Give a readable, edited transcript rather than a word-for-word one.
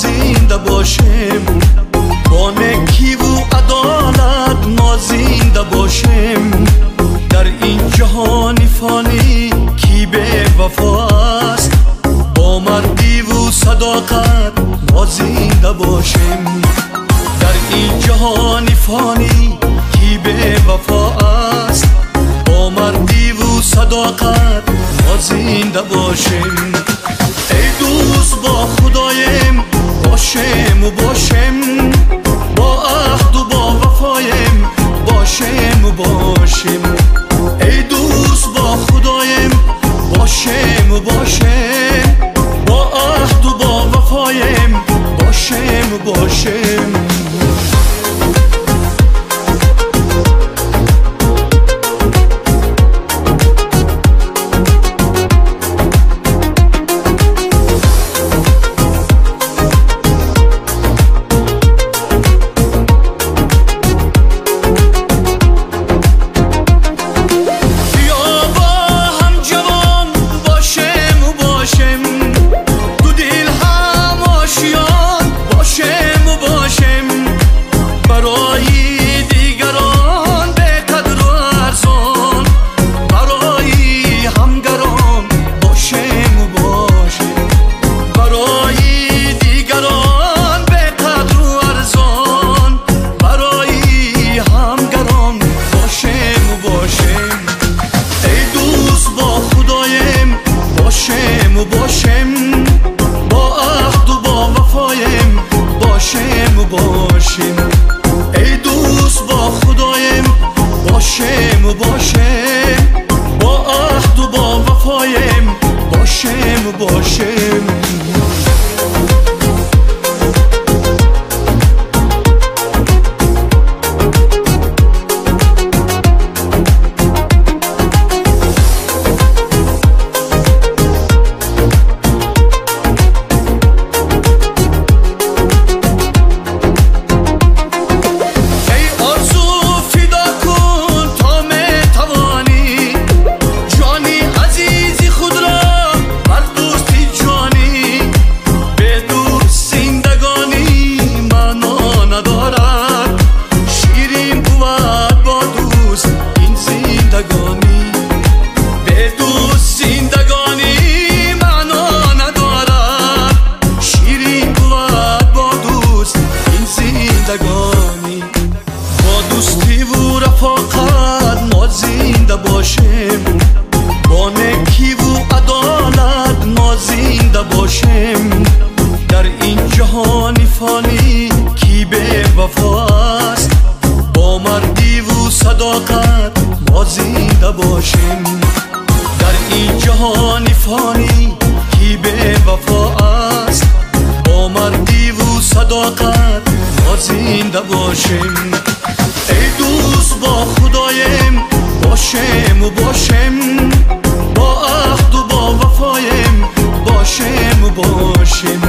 زنده باشیم، با نکی و عدالت ما زنده باشیم. در این جهان فانی کی به وفا است، با مردی و صداقت ما زنده باشیم. در این جهان فانی کی به وفا است، با مردی و صداقت ما زنده باشیم. ای دوست با خدایم باشیم و باشیم، با عهد و با وفایم باشیم و باشیم. ای دوست با خدایم باشیم و باشیم، با عهد و با وفایم باشیم و باشیم. باشیم با عهد و با وفایم باشیم و باشیم. ای دوست با خدایم باشیم و باشیم، با عهد و با وفایم باشیم و باشیم. باشیم با نکی و عدالت ما زنده باشیم. در این جهان فانی کی به وفا است، با مردی و صداقت ما زنده باشیم. در این جهان فانی کی به وفا است، با مردی و صداقت ما زنده باشیم. ای دوست با خدایم باشیم و باشیم، با عهد و با وفایم باشیم و باشیم.